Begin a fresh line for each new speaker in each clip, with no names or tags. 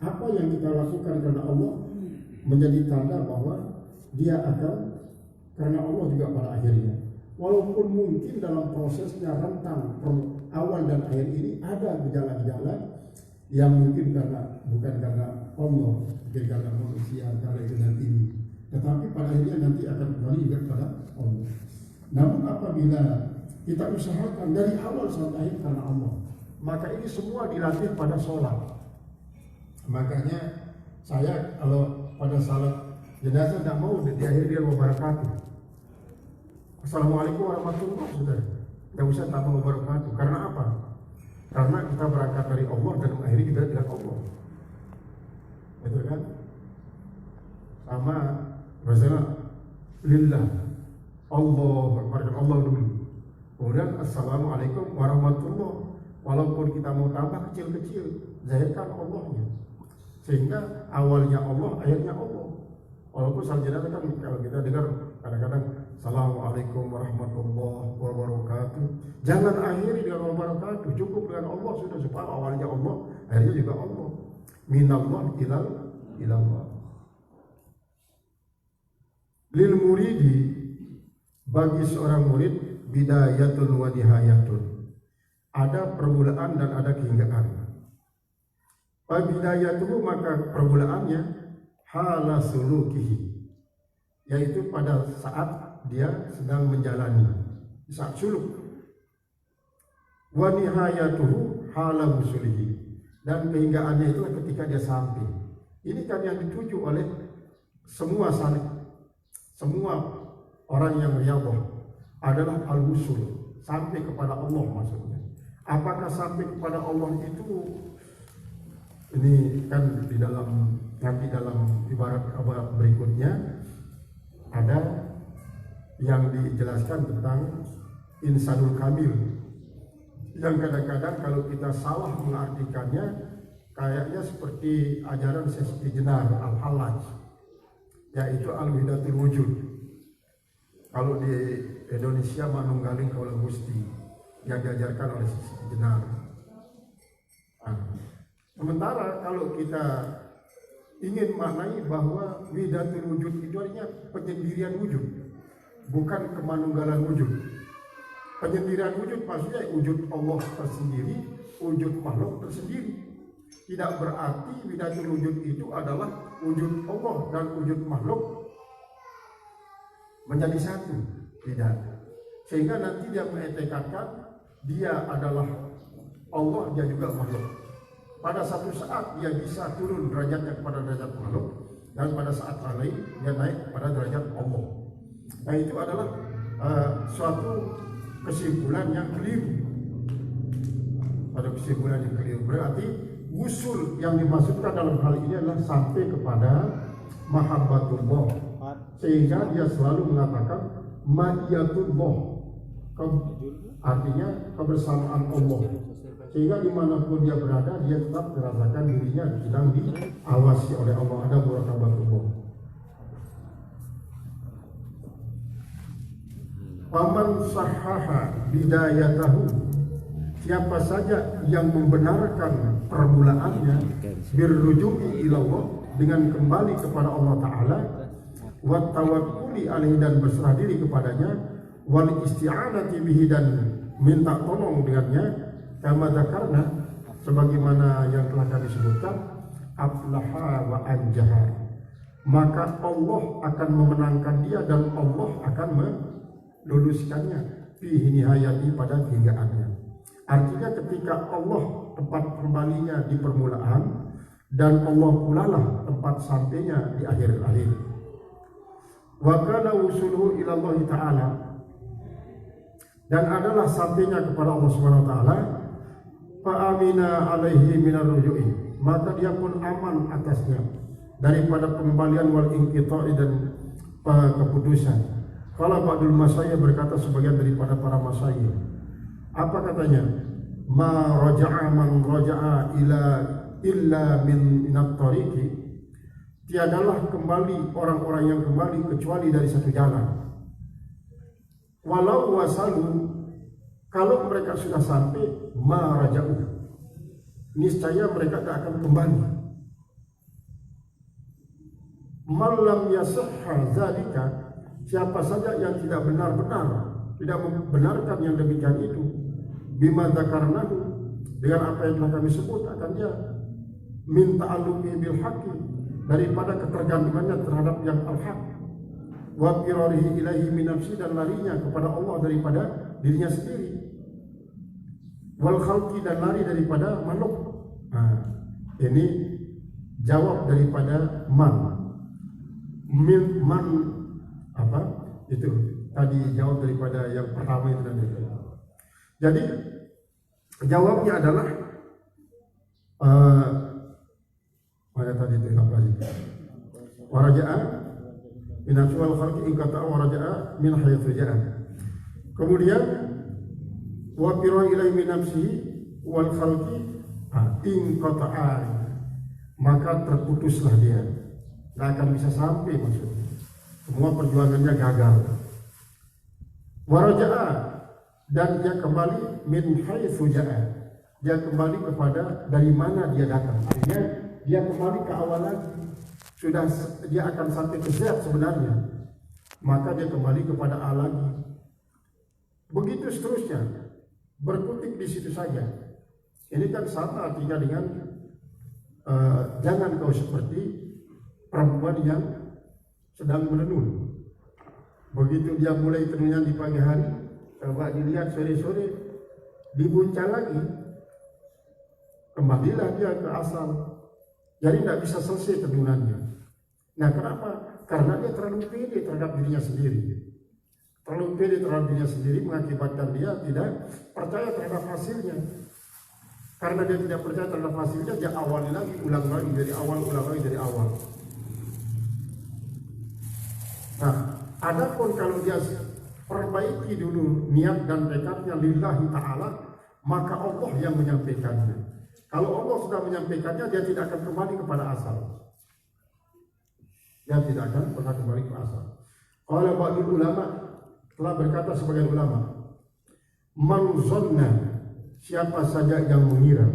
apa yang kita lakukan karena Allah menjadi tanda bahwa dia akan karena Allah juga pada akhirnya. Walaupun mungkin dalam prosesnya rentang awal dan akhir ini ada gejala-gejala yang mungkin bukan karena Allah, mungkin karena manusia, karena itu dan ini. Tetapi pada akhirnya nanti akan kembali juga kepada Allah. Namun apabila kita usahakan dari awal sampai akhir karena Allah, maka ini semua dilatih pada sholat. Makanya saya kalau pada salat jenazah tidak mau diakhiri dengan wabarakatuh. Assalamualaikum warahmatullahi wabarakatuh. Tidak usah tambah wabarakatuh. Karena apa? Karena kita berangkat dari Allah dan mengakhiri juga dengan Allah. Betul kan? Sama misalnya lillah, Allah, berkata Allah dulu. Kemudian assalamualaikum warahmatullahi. Walaupun kita mau tambah kecil-kecil, zahirkan Allahnya. Sehingga awalnya Allah, akhirnya Allah. Walaupun salat jenazah kan kalau kita dengar kadang-kadang assalamualaikum warahmatullahi wabarakatuh. Jangan akhiri dengan wabarakatuh, cukup dengan Allah sudah, supaya awalnya Allah, akhirnya juga Allah. Minallah ilallah. Lil muridi, bagi seorang murid, bidayatun wa nihayatun. Ada permulaan dan ada kehinggaan. Bidayatuhu, maka permulaannya hala sulukihi, yaitu pada saat dia sedang menjalani, saat suluk. Wa nihayatuhu hala wusulihi, dan kehinggaannya itu ketika dia sampai. Ini kan yang dituju oleh semua salik, semua orang yang riyadhah adalah al-wusul, sampai kepada Allah maksudnya. Apakah sampai kepada Allah itu, ini kan di dalam nanti dalam ibarat berikutnya ada yang dijelaskan tentang insanul kamil, yang kadang-kadang kalau kita salah mengartikannya kayaknya seperti ajaran Syekh Jenar Al-Hallaj, yaitu al-wihidatul wujud. Kalau di Indonesia manunggaling kaula Gusti yang diajarkan oleh Syekh Jenar. Sementara kalau kita ingin maknai bahwa wihidatul wujud itu artinya penyendirian wujud, bukan kemanunggalan wujud. Penyendirian wujud maksudnya wujud Allah tersendiri, wujud makhluk tersendiri. Tidak berarti wihidatul wujud itu adalah wujud Allah dan wujud makhluk menjadi satu. Tidak. Sehingga nanti dia mengetekatkan dia adalah Allah, dia juga makhluk. Pada satu saat dia bisa turun derajatnya kepada derajat makhluk, dan pada saat lain dia naik pada derajat Allah. Nah, itu adalah suatu kesimpulan yang keliru. Pada kesimpulan yang keliru berarti wusul yang dimaksudkan dalam hal ini adalah sampai kepada mahabbatullah, sehingga dia selalu mengatakan ma'iyatullah, artinya kebersamaan Allah, sehingga dimanapun dia berada dia tetap merasakan dirinya sedang diawasi oleh Allah, ada muraqabatullah. Faman sahaha bidayatahu, siapa saja yang membenarkan permulaannya, birruju'i ilallah, dengan kembali kepada Allah Ta'ala, wa tawakkuli alaihi, dan berserah diri kepadanya, wal isti'anati bihi, dan minta tolong dengannya, kama dzakarna, sebagaimana yang telah kami sebutkan, aflaha wa anjaha, maka Allah akan memenangkan dia dan Allah akan meluluskannya fi nihayati, pada kehinggaannya. Artinya ketika Allah tempat kembalinya di permulaan, dan Allah pula lah tempat sampainya di akhir-akhir. Wa kana wusuluhu ila Allah Ta'ala, dan adalah sampainya kepada Allah Subhanahu wa taala, fa amina alaihi minar ruju'i, maka dia pun aman atasnya daripada pengembalian wal inqita'i, dan keputusan. Kalau ba'dul masyayikh, berkata sebagian daripada para masyayikh, apa katanya? Ma raja'a man raja'a illa min at-tariqi, tiadalah kembali orang-orang yang kembali kecuali dari satu jalan. Walau wasalu, kalau mereka sudah sampai, ma raja'u, niscaya mereka tak akan kembali. malam yasihha zalika, siapa saja yang tidak benar-benar, tidak membenarkan yang demikian itu, bima dzakarnahu, dengan apa yang telah kami sebut, akan dia min ta'alluqi bil haqqi, daripada ketergantungannya terhadap yang al-haq, wa firarihi ilaihi min nafsi, dan larinya kepada Allah daripada dirinya sendiri, wal khalqi, dan lari daripada makhluk. Ini jawab daripada man apa itu tadi, jawab daripada yang pertama itu tadi. Jadi jawabnya adalah mana tadi itu apa sih? Waraja'a min aswal khalqi in qata'a waraja'a min haythu ja'a. Kemudian wa qira ilai min nafsihi wal khalqi in qata'a, maka terputuslah dia, tidak akan bisa sampai, maksudnya semua perjuangannya gagal. Waraja'a, dan dia kembali min haitsu ja'a, dia kembali kepada dari mana dia datang. Artinya dia kembali ke awal lagi. Sudah dia akan sampai ke Z sebenarnya, maka dia kembali kepada A lagi. Begitu seterusnya, berkutik di situ saja. Ini kan sama artinya dengan jangan kau seperti perempuan yang sedang menenun. Begitu dia mulai tenunnya di pagi hari, coba dilihat sore-sore, dibuncal lagi, kembalilah dia ke asal. Jadi tidak bisa selesai tenunannya. Nah, kenapa? Karena dia terlalu pede terhadap dirinya sendiri. Terlalu pede terhadap dirinya sendiri mengakibatkan dia tidak percaya terhadap hasilnya. Karena dia tidak percaya terhadap hasilnya, dia awali lagi, ulang lagi dari awal, ulang lagi dari awal. Nah, adapun kalau dia perbaiki dulu niat dan tekadnya lillahi ta'ala, maka Allah yang menyampaikannya. Kalau Allah sudah menyampaikannya, dia tidak akan kembali kepada asal. Dia tidak akan pernah kembali ke asal. Qala ba'dul ulama, telah berkata sebagian ulama, man zanna, siapa saja yang mengira,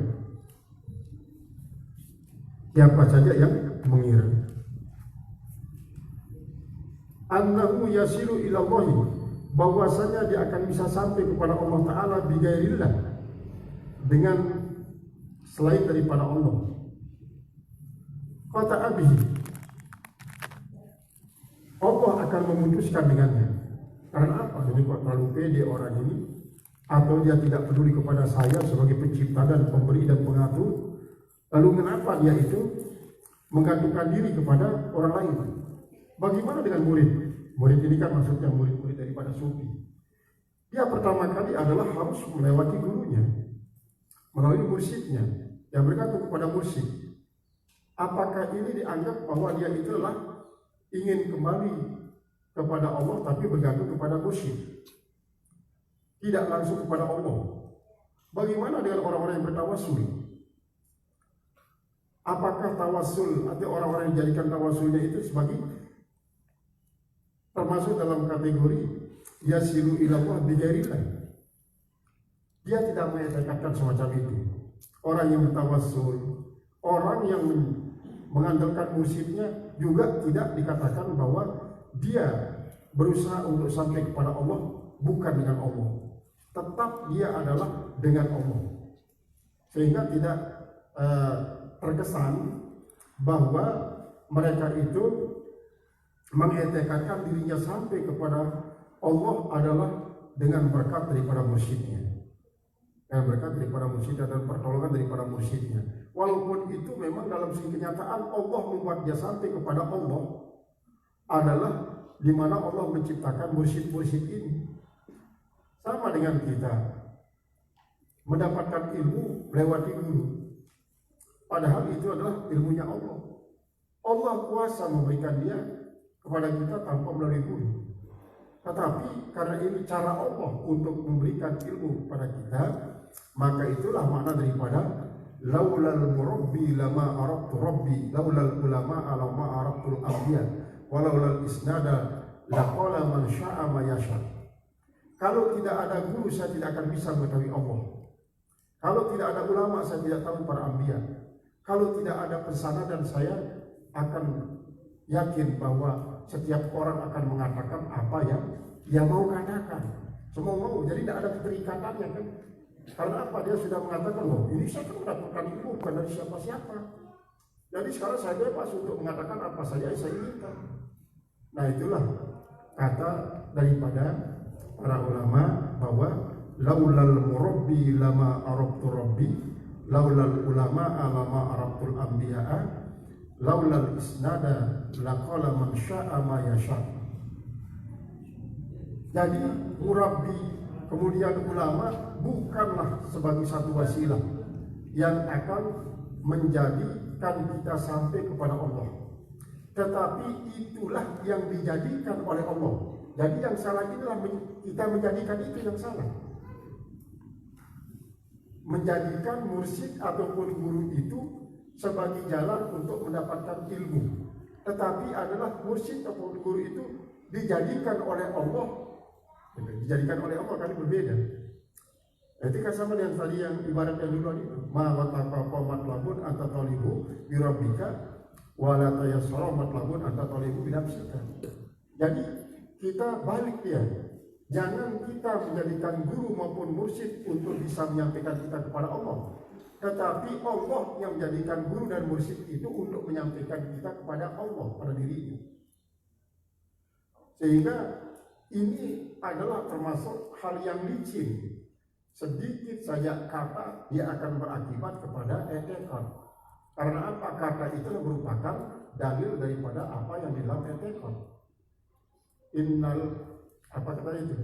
siapa saja yang mengira, annahu yasilu ila Allah, bahwasanya dia akan bisa sampai kepada Allah Ta'ala bigairillah, dengan selain daripada Allah. Kata Abi, Allah akan memutuskan dengannya. Karena apa? Jadi kok terlalu pede orang ini, atau dia tidak peduli kepada saya sebagai pencipta dan pemberi dan pengatur? Lalu kenapa dia itu menggantungkan diri kepada orang lain? Bagaimana dengan murid? Murid ini kan maksudnya murid-murid daripada sufi. Dia pertama kali adalah harus melewati gurunya, melalui mursyidnya, yang bergantung kepada mursyid. Apakah ini dianggap bahwa dia itu adalah ingin kembali kepada Allah tapi bergantung kepada mursyid, tidak langsung kepada Allah? Bagaimana dengan orang-orang yang bertawassul? Apakah tawassul atau orang-orang yang dijadikan tawassulnya itu sebagai termasuk dalam kategori yasilu ilallah bigairillah? Dia tidak menyetakkan semacam itu. Orang yang bertawassul, orang yang mengandalkan mursyidnya, juga tidak dikatakan bahwa dia berusaha untuk sampai kepada Allah bukan dengan Allah. Tetap dia adalah dengan Allah. Sehingga tidak terkesan bahwa mereka itu mengetekadkan dirinya sampai kepada Allah adalah dengan berkat daripada mursyidnya, dengan berkat daripada mursyidnya dan pertolongan daripada mursyidnya. Walaupun itu memang dalam segi kenyataan Allah membuat dia sampai kepada Allah adalah di mana Allah menciptakan mursyid-mursyid ini. Sama dengan kita mendapatkan ilmu lewati guru, padahal itu adalah ilmunya Allah. Allah kuasa memberikan dia kepada kita tanpa melalui guru. Tetapi karena ini cara Allah untuk memberikan ilmu kepada kita, maka itulah makna daripada laulal murabbi lama arabtu rabbi, laulal ulama lama arabtul anbiya, walaulal isnada laqala man syaa ma yasha. Kalau tidak ada guru, saya tidak akan bisa mengetahui Allah. Kalau tidak ada ulama, saya tidak tahu para anbiya. Kalau tidak ada pesanan, dan saya akan yakin bahwa setiap orang akan mengatakan apa yang dia mau katakan, semua mau, jadi tidak ada keterikatannya kan. Karena apa? Dia sudah mengatakan, loh ini saya kan mendapatkan ilmu bukan dari siapa-siapa, jadi sekarang saya bebas untuk mengatakan apa saja yang saya inginkan. Nah itulah kata daripada para ulama bahwa laulal murabbi lama arabtu rabbi, laulal ulama lama arabtul anbiya'a, laulal isnada laqala man sya'a ma yasha. Jadi murabbi kemudian ulama bukanlah sebagai satu wasilah yang akan menjadikan kita sampai kepada Allah, tetapi itulah yang dijadikan oleh Allah. Jadi yang salah inilah kita menjadikan itu yang salah. Menjadikan mursyid ataupun guru itu sebagai jalan untuk mendapatkan ilmu, tetapi adalah mursyid ataupun guru itu dijadikan oleh Allah. Dijadikan oleh Allah kan berbeda. Itu kan sama dengan tadi yang ibarat yang dulu itu. Ma wataqaqa matlabun anta talibu bi rabbika wa la tayassara matlabun anta talibu bi nafsika. Jadi kita balik dia. Jangan kita menjadikan guru maupun mursyid untuk bisa menyampaikan kita kepada Allah, tetapi Allah yang menjadikan guru dan mursyid itu untuk menyampaikan kita kepada Allah, pada dirinya. Sehingga ini adalah termasuk hal yang licin. Sedikit saja kata dia akan berakibat kepada etekad. Karena apa? Kata itu merupakan dalil daripada apa yang di dalam etekad. Apa kata itu?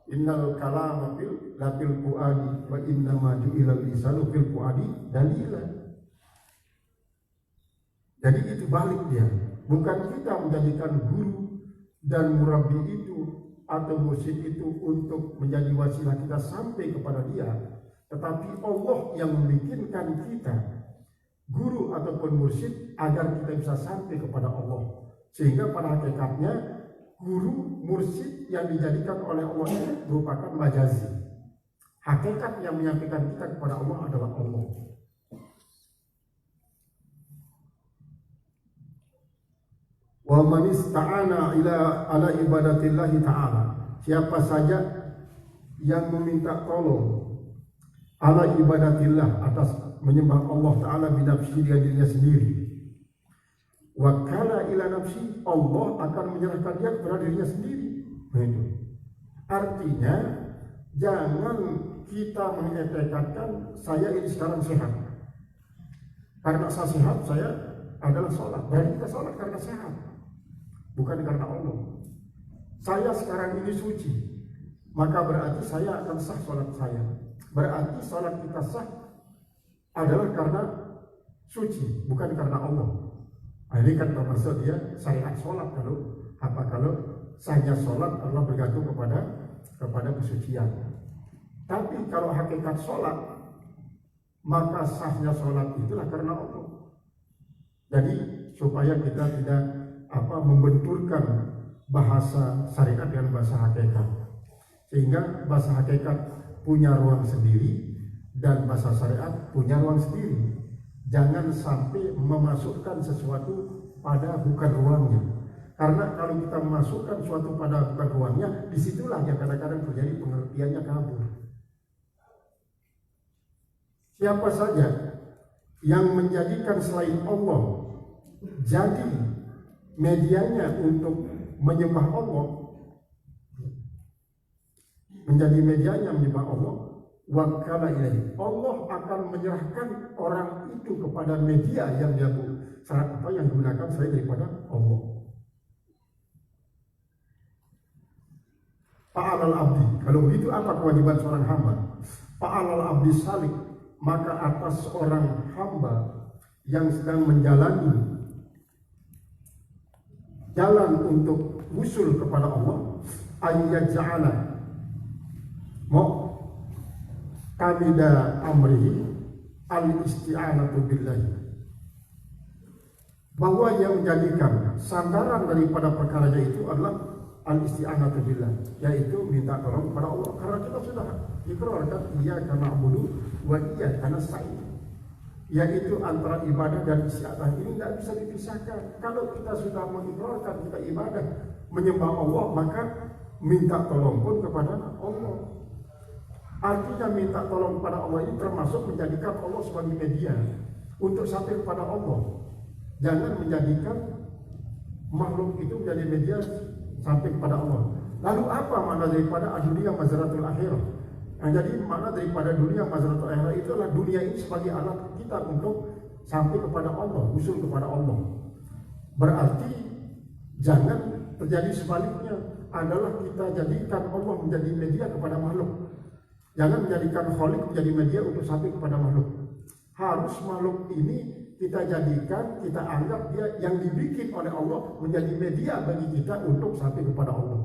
Innal kalama fil fuadi wa inna ma ju'ila lisanu fil fuadi dalila. Jadi itu balik dia. Bukan kita menjadikan guru dan murabbi itu atau mursyid itu untuk menjadi wasilah kita sampai kepada dia, tetapi Allah yang membikinkan kita guru ataupun mursyid agar kita bisa sampai kepada Allah. Sehingga pada hakikatnya guru mursyid yang dijadikan oleh Allah itu merupakan majazi. Hakikat yang menyampaikan kita kepada Allah adalah Allah. Wa man ista'ana ala ibadatillahi ta'ala, siapa saja yang meminta tolong ala ibadatillah, atas menyembah Allah Ta'ala binafsi dengan dirinya sendiri, wakala ila nafsi, Allah akan menyerahkan dia kepada dirinya sendiri. Itu artinya jangan kita mengetekatkan saya ini sekarang sehat, karena saya sehat saya adalah sholat, berarti kita sholat karena sehat, bukan karena Allah. Saya sekarang ini suci, maka berarti saya akan sah sholat saya. Berarti sholat kita sah adalah karena suci, bukan karena Allah. Nah, ini kan termasuk dia syariat sholat. Kalau sahnya sholat adalah bergantung kepada kesucian. Tapi kalau hakikat sholat, maka sahnya sholat itulah karena Allah. Jadi supaya kita tidak membenturkan bahasa syariat dengan bahasa hakikat, sehingga bahasa hakikat punya ruang sendiri dan bahasa syariat punya ruang sendiri. Jangan sampai memasukkan sesuatu pada bukan ruangnya, karena kalau kita memasukkan sesuatu pada bukan ruangnya, disitulah yang kadang-kadang terjadi pengertiannya kabur. Siapa saja yang menjadikan selain Allah jadi medianya untuk menyembah Allah, menjadi medianya menyembah Allah, wakala ilahi, Allah akan menyerahkan orang itu kepada media yang dia yang digunakan selain daripada Allah. Fa'alal abdi, kalau begitu apa kewajiban seorang hamba? Fa'alal abdi salik, maka atas seorang hamba yang sedang menjalani jalan untuk usul kepada Allah, ayyaj'ala kamida amrihi al-isti'anatu billahi, bahwa yang menjadikan sandaran daripada perkaranya itu adalah al-isti'anatu billah, yaitu minta tolong kepada Allah. Karena kita sudah ikrarkan iya karena na'budu wa iya karena nasta'in, yaitu antara ibadah dan istiadah ini tidak bisa dipisahkan. Kalau kita sudah mengikrarkan kita ibadah menyembah Allah, maka minta tolong pun kepada Allah. Artinya minta tolong kepada Allah ini termasuk menjadikan Allah sebagai media untuk sampai kepada Allah. Jangan menjadikan makhluk itu menjadi media sampai kepada Allah. Lalu apa makna daripada dunia mazratul akhirah? Nah, jadi makna daripada dunia mazratul akhirah itu adalah dunia ini sebagai alat kita untuk sampai kepada Allah, usul kepada Allah. Berarti jangan terjadi sebaliknya, adalah kita jadikan Allah menjadi media kepada makhluk. Jangan menjadikan Khalik menjadi media untuk sampai kepada makhluk. Harus makhluk ini kita jadikan, kita anggap dia yang dibikin oleh Allah menjadi media bagi kita untuk sampai kepada Allah.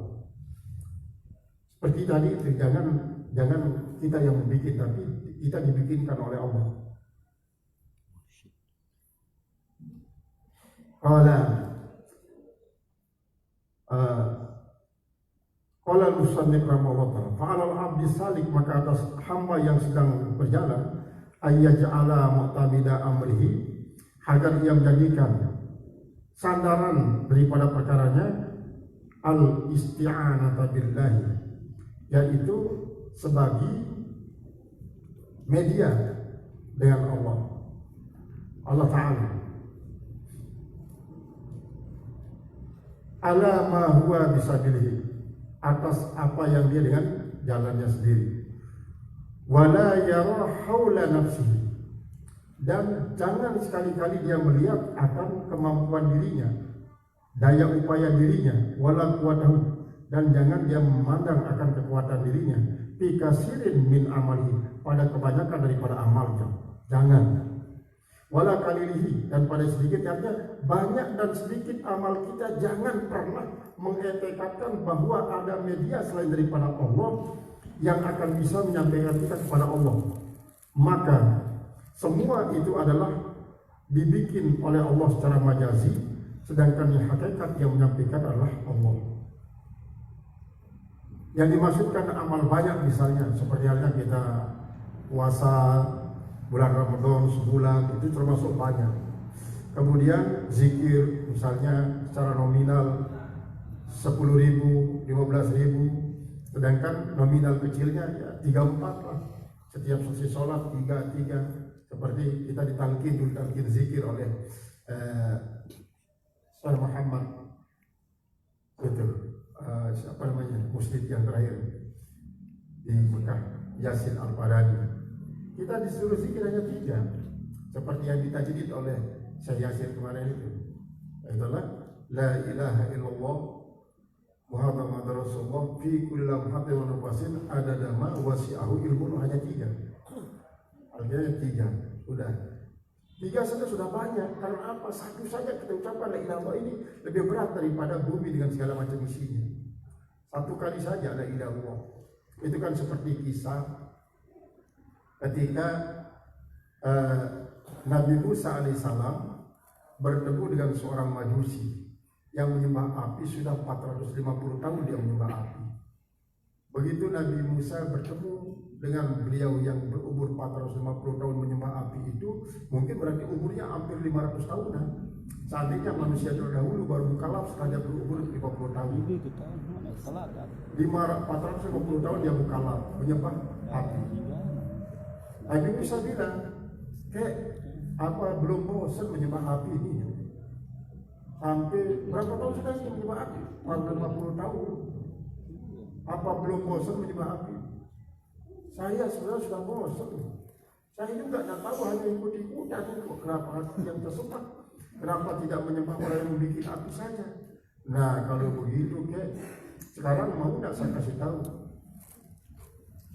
Seperti tadi itu, jangan kita yang membuat, tapi kita dibikinkan oleh Allah. Qala al-musannif rahimahullah ta'ala, fa'alal abdi salik, maka atas hamba yang sedang berjalan, ayyaj'ala mu'tamida amrihi, agar ia menjadikan sandaran daripada perkaranya al-isti'anata billahi, yaitu sebagai media dengan Allah Ta'ala, ala ma huwa bisabilihi, atas apa yang dia dengan jalannya sendiri, wala yara haula nafsihi, dan jangan sekali-kali dia melihat akan kemampuan dirinya, daya upaya dirinya, wala kuwatahu, dan jangan dia memandang akan kekuatan dirinya, fi kasirin min amali, pada kebanyakan daripada amalnya, jangan. Wala kalilihi, dan pada sedikit, artinya banyak dan sedikit amal kita, jangan pernah mengetekatkan bahwa ada media selain daripada Allah yang akan bisa menyampaikan kita kepada Allah. Maka semua itu adalah dibikin oleh Allah secara majazi, sedangkan yang hakikat yang menyampaikan adalah Allah. Yang dimaksudkan amal banyak, misalnya seperti halnya kita puasa bulan Ramadan sebulan, itu termasuk banyak. Kemudian zikir misalnya secara nominal 10.000, 15.000, sedangkan nominal kecilnya ya 3-4 lah. Setiap selesai sholat 3. Seperti kita ditalkin zikir oleh Syekh Muhammad itu siapa namanya, muslim yang terakhir di Mekah, Yasin Al-Farani. Kita disuruh zikir hanya 3, seperti yang ditajdid oleh Syekh Yasin kemarin itu. Itulah la ilaha illallah Muhammadur Rasulullah fi kulli lamhatin wa nafasin adada ma wasi'ahu ilmu, hanya 3. Artinya 3 sudah. 3 saja sudah banyak. Karena apa? Satu saja kita ucapkan la ilaha illallah ini lebih berat daripada bumi dengan segala macam isinya. Satu kali saja la ilaha illallah. Itu kan seperti kisah ketika Nabi Musa alaihissalam bertemu dengan seorang majusi yang menyembah api. Sudah 450 tahun dia menyembah api. Begitu Nabi Musa bertemu dengan beliau yang berumur 450 tahun menyembah api itu, mungkin berarti umurnya hampir 500 tahunan. Seandainya manusia terdahulu baru mukallaf setelah dia berumur 50 tahun. 450 tahun dia mukallaf menyembah api. Nabi Musa bilang, belum bosan menyembah api ini? Sampai berapa tahun sudah ini menyembah api? 450 tahun. Apa belum bosan menyembah api? Saya sebenarnya sudah bosan. Saya juga tidak tahu, hanya ikut-ikutan. Kenapa hati yang tersesat? Kenapa tidak menyembah orang yang membuat api saja? Nah, kalau begitu, sekarang mau tidak saya kasih tahu?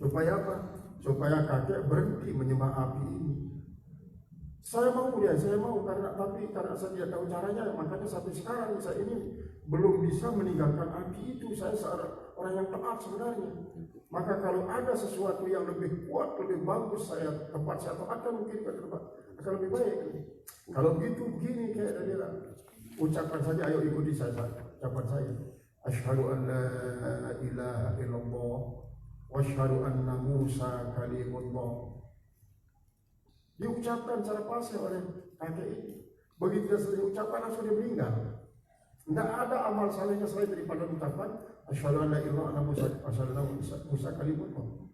Supaya apa? Supaya kakek berhenti menyembah api ini. Saya mau karena saya tidak tahu caranya, makanya sampai sekarang saya ini belum bisa meninggalkan api itu. Saya seorang orang yang taat sebenarnya. Maka kalau ada sesuatu yang lebih kuat, lebih bagus, saya taatkan, mungkin akan lebih baik. Kalau begitu begini kayak tadi lah, ucapkan saja, ayo ikuti saya, ucapan saya. Asyhadu an la ilaha illallah wa asyhadu anna Musa kalimullah. diucapkan secara pasif oleh kakek itu. Begitu dia selesai diucapkan langsung dia meninggal. Tidak ada amal salehnya selain daripada ucapan asyhadu an la ilaha illallah Musa kalimullah.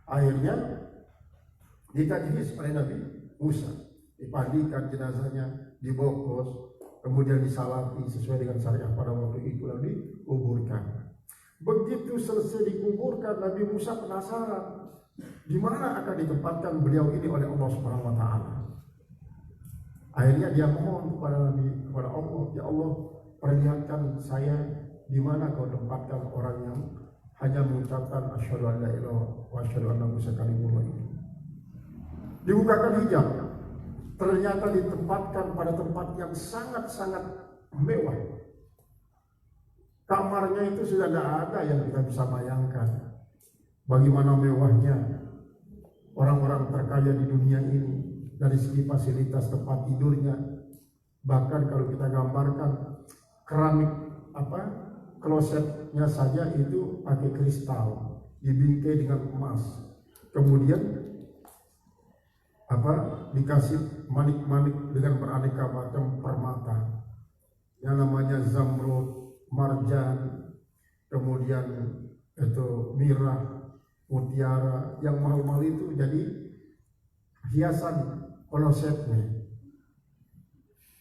Akhirnya ditajhis oleh Nabi Musa, dipandikan jenazahnya, dibungkus, kemudian disalati sesuai dengan syariat pada waktu itu, lalu dikuburkan. Begitu selesai dikuburkan, Nabi Musa penasaran di mana akan ditempatkan beliau ini oleh Allah Subhanahu wa taala. Akhirnya dia mohon kepada Allah, ya Allah, perlihatkan saya di mana kau tempatkan orang yang hanya mengucapkan asyhadu an la ilaha wa asyhadu anna Musa kalimullah ini. Dibukakan hijab, ternyata ditempatkan pada tempat yang sangat-sangat mewah. Kamarnya itu sudah tidak ada yang kita bisa bayangkan bagaimana mewahnya orang-orang terkaya di dunia ini dari segi fasilitas tempat tidurnya. Bahkan kalau kita gambarkan keramik klosetnya saja itu pakai kristal, dibingkai dengan emas, kemudian dikasih manik-manik dengan beraneka macam permata yang namanya zamrud, marjan, kemudian itu mirah, mutiara, yang mahal-mahal itu jadi hiasan klosetnya.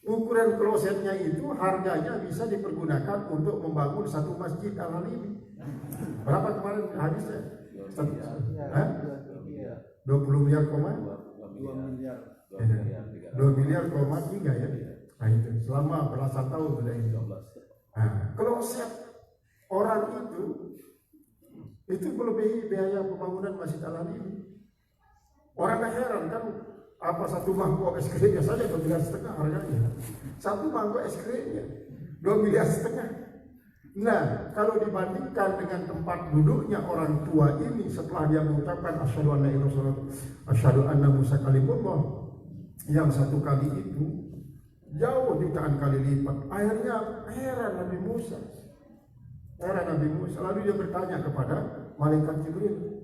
Ukuran klosetnya itu harganya bisa dipergunakan untuk membangun satu masjid Al-Halimi. Berapa kemarin habisnya? 20 miliar koma? 2 miliar koma 3 ya. Nah itu selama belasan tahun sudah itu. Nah, kloset orang itu melebihi biaya pembangunan Masjid Al-Halimi. Orang heran kan, apa satu mangkok es krimnya saja 2,5 miliar harganya. Satu mangkok es krimnya 2,5 miliar. Nah, kalau dibandingkan dengan tempat duduknya orang tua ini setelah dia mengucapkan asyhadu an la ilaha illallah asyhadu anna Musa kalimullah, yang satu kali itu jauh jutaan kali lipat. Akhirnya heran Nabi Musa. Lalu dia bertanya kepada malaikat Jibril,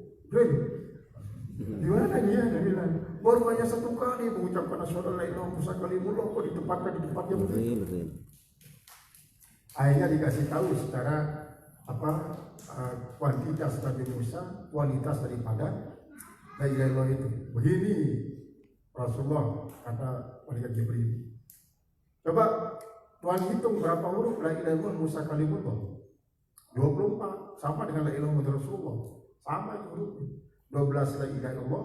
di mana dia? Dia bilang, baru hanya satu kali mengucapkan asyhadu an la ilaha illallah Musa kalimullah, kok ditempatkan di tempat yang begitu. Akhirnya dikasih tahu secara kuantitas Nabi Musa, kualitas daripada la ilaha illallah itu. Begini Rasulullah kata malaikat Jibril. Coba Tuhan hitung berapa huruf la ilaha illallah Musa kalimullah. 24 sama dengan la ilaha illallah Rasulullah. Sama itu hurufnya. 12 la ilaha illallah,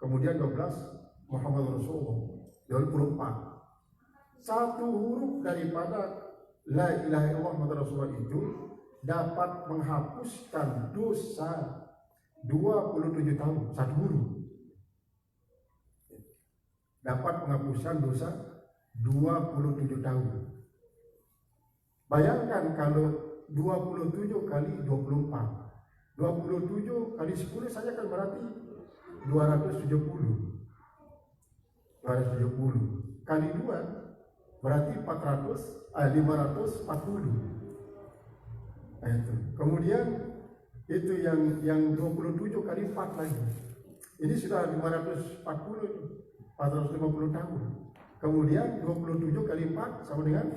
kemudian 12 Muhammad Rasulullah. 24. Satu huruf daripada la ilaha illallah Muhammad Rasulullah itu dapat menghapuskan dosa 27 tahun. Satu huruf dapat menghapuskan dosa 27 tahun. Bayangkan kalau 27 kali 24, 27 kali 10 saja kan berarti 270 kali 2 berarti 540. Nah, itu. Kemudian itu yang 27 kali 4 lagi. Ini sudah 550 tahun. Kemudian 27 kali 4 sama dengan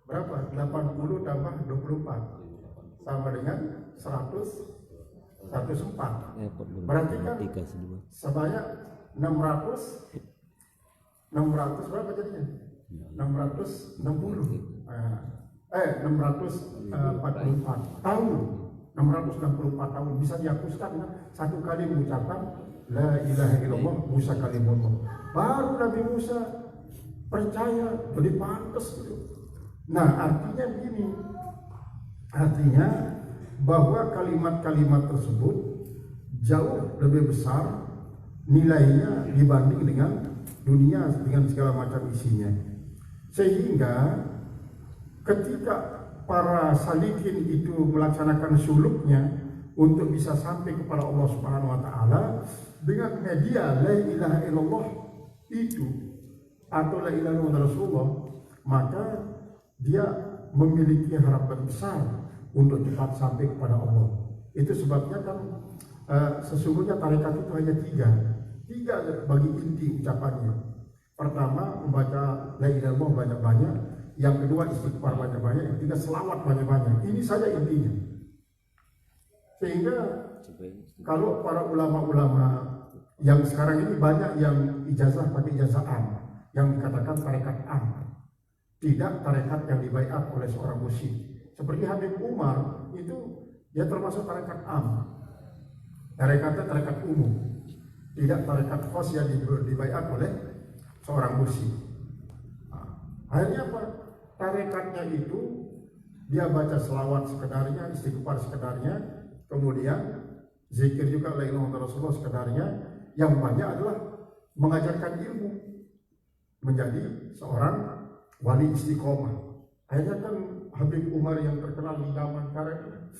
berapa? 80 tambah 24 sama dengan 104. Berarti kan sebanyak 600 berapa jadinya? 644 tahun. 664 tahun bisa dihapuskan satu kali mengucapkan la ilaha illallah Musa kalimullah. Baru Nabi Musa percaya, jadi pantas gitu. Nah, artinya begini. Artinya bahwa kalimat-kalimat tersebut jauh lebih besar nilainya dibanding dengan dunia dengan segala macam isinya. Sehingga ketika para salikin itu melaksanakan suluknya untuk bisa sampai kepada Allah Subhanahu wa taala dengan media la ilaha illallah itu atau la ilaha illallah Rasulullah, maka dia memiliki harapan besar untuk cepat sampai kepada Allah. Itu sebabnya kan sesungguhnya tarekat itu hanya 3. tiga bagi inti ucapannya. Pertama, membaca la ilaha illallah banyak-banyak. Yang kedua, istighfar banyak-banyak. Yang ketiga, selawat banyak-banyak. Ini saja intinya. Sehingga kalau para ulama-ulama yang sekarang ini banyak yang ijazah pakai ijazah am, yang dikatakan tarekat am, tidak tarekat yang dibaiat oleh seorang musyrik. Seperti Habib Umar itu dia termasuk tarekat am, tarekatnya tarekat umum, tidak tarekat khos yang dibaiat oleh seorang musyrik. Akhirnya apa? Tarekatnya itu dia baca selawat sekedarnya, istighfar sekedarnya, kemudian zikir juga la ilaha illallah Rasulullah sekedarnya. Yang banyak adalah mengajarkan ilmu, menjadi seorang wali istiqomah. Akhirnya kan Habib Umar yang terkenal di zaman sekarang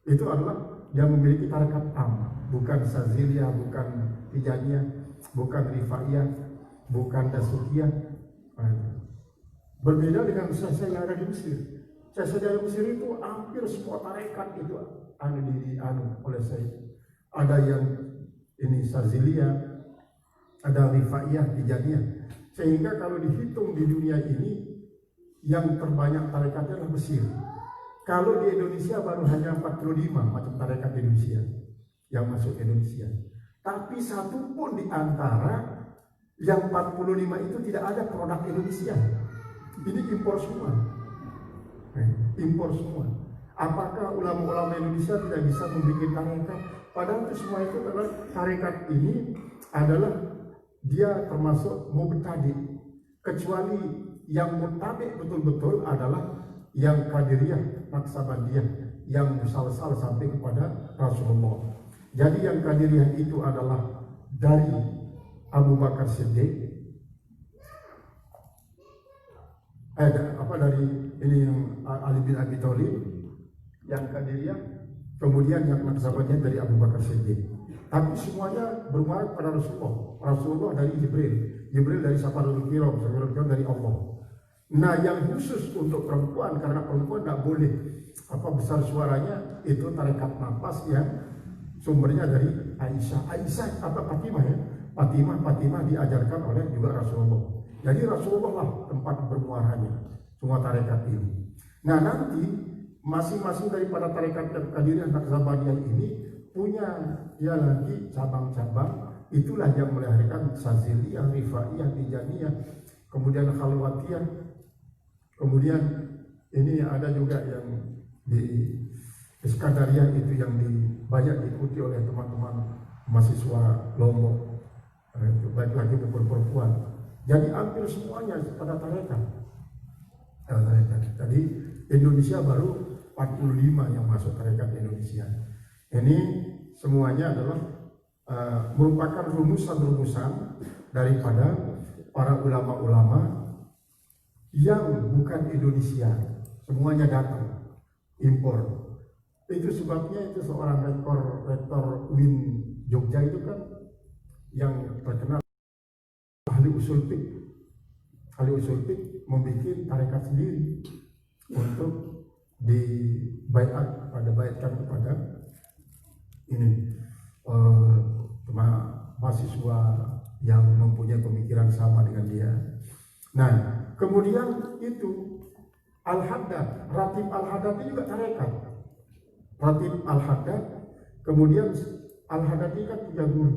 itu adalah dia memiliki tarekat am, bukan Saziliyah, bukan Tijaniyah, bukan Rifaiyah, bukan Dasukiyah. Berbeda dengan saya yang ada di Mesir. Saya di Mesir itu hampir semua tarekat itu ada oleh saya. Ada yang ini Saziliyah, ada Rifaiyah, Tijaniyah. Sehingga kalau dihitung di dunia ini yang terbanyak tarekatnya adalah Mesir. Kalau di Indonesia baru hanya 45 macam tarekat di Indonesia yang masuk Indonesia. Tapi satu pun di antara yang 45 itu tidak ada produk Indonesia. Ini impor semua. Impor semua. Apakah ulama-ulama Indonesia tidak bisa membuat tarekat? Padahal itu semua itu adalah tarekat ini adalah dia termasuk mubtadi. Kecuali yang mutabi betul-betul adalah yang Qadiriyah, Naqsabandiyah, yang musalsal sampai kepada Rasulullah. Jadi yang Qadiriyah itu adalah dari Abu Bakar Siddiq, dari ini yang Ali bin Abi Thalib, yang Qadiriyah, kemudian yang Naqsabandiyah dari Abu Bakar Siddiq. Tapi semuanya bermuara pada Rasulullah. Rasulullah dari Jibril dari Safarul Kiram dari Allah. Nah, yang khusus untuk perempuan, karena perempuan tidak boleh besar suaranya, itu tarekat nafas yang sumbernya dari Aisyah. Fatimah ya. Fatimah diajarkan oleh juga Rasulullah. Jadi Rasulullah lah tempat bermuaranya semua tarekat ini. Nah, nanti masing-masing daripada tarekat Qadiriyah Naqsabandiyah ini punya ya lagi cabang-cabang. Itulah yang melahirkan Saziliyah, Rifaiyah, Tijaniyah, kemudian Khalwatiyah, kemudian ini ada juga yang di Iskandariyah itu yang banyak diikuti oleh teman-teman mahasiswa Lombok, baik lagi maupun perempuan. Jadi hampir semuanya pada tarekat. Jadi Indonesia baru 45 yang masuk tarekat Indonesia. Ini semuanya adalah merupakan rumusan-rumusan daripada para ulama-ulama yang bukan Indonesia. Semuanya datang, impor. Itu sebabnya itu seorang rektor UIN Jogja itu kan yang terkenal ahli usul fiqh. Ahli usul fiqh membuat tarekat sendiri untuk dibaitkan kepada ini mahasiswa yang mempunyai pemikiran sama dengan dia. Nah, kemudian itu Al-Haddad, Ratib Al-Haddad itu juga tarekat. Ratib Al-Haddad, kemudian Al-Haddad ini kan punya guru,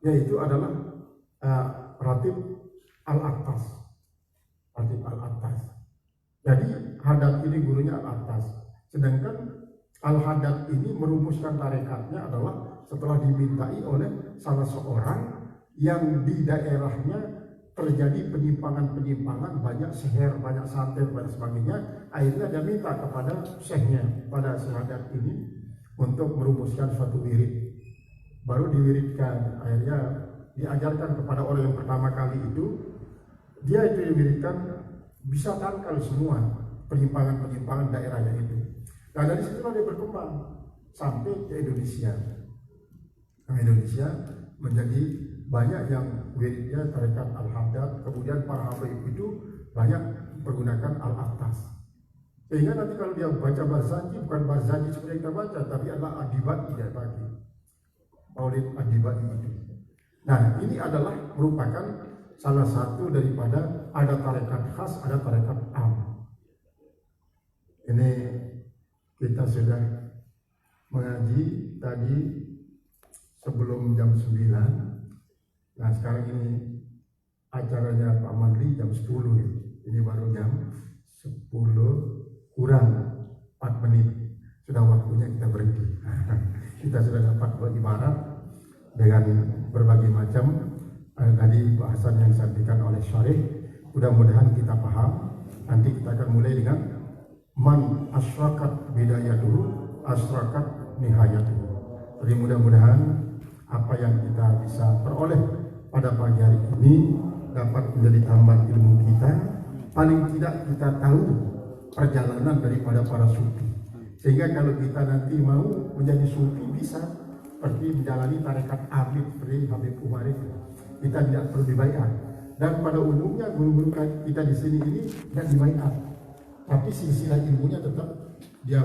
yaitu adalah Ratib Al-Attas. Ratib Al-Attas. Jadi Haddad ini gurunya Al-Attas. Sedangkan Al-Haddad ini merumuskan tarekatnya adalah setelah dimintai oleh salah seorang yang di daerahnya terjadi penyimpangan-penyimpangan, banyak seher, banyak santet, dan sebagainya. Akhirnya dia minta kepada syekhnya, pada Haddad ini untuk merumuskan suatu wirid. Baru diwiridkan, akhirnya diajarkan kepada orang yang pertama kali itu. Dia itu diwiridkan bisa tangkal semua penyimpangan-penyimpangan daerahnya itu. Nah, dari situlah dia berkembang sampai ke Indonesia. Indonesia menjadi banyak yang wiridnya tarekat Al-Haddad, kemudian para habaib itu banyak menggunakan Al-Attas. Sehingga nanti kalau dia baca Barzanji, bukan Barzanji seperti yang kita baca, tapi adalah Adibai dia pakai. Maulid Adibai itu. Nah, ini adalah merupakan salah satu daripada ada tarekat khas, ada tarekat am. Ini kita sudah mengaji tadi sebelum jam 9. Nah, sekarang ini acaranya Pak Madli jam 10 ya. Ini baru jam 10 kurang 4 menit. Sudah waktunya kita berhenti. Kita sudah dapat beribarat dengan berbagai macam tadi bahasan yang disampaikan oleh Syarih. Mudah-mudahan kita paham. Nanti kita akan mulai dengan man asrakat bidayatuhu asrakat nihayatuhu. Jadi mudah-mudahan apa yang kita bisa peroleh pada pagi hari ini dapat menjadi tambahan ilmu kita. Paling tidak kita tahu perjalanan daripada para sufi. Sehingga kalau kita nanti mau menjadi sufi bisa seperti menjalani tarekat Habib seperti Habib Umar itu. Kita tidak perlu dibaiat. Dan pada umumnya guru-guru kita di sini ini tidak dibaiat. Tapi silsilah ilmunya tetap dia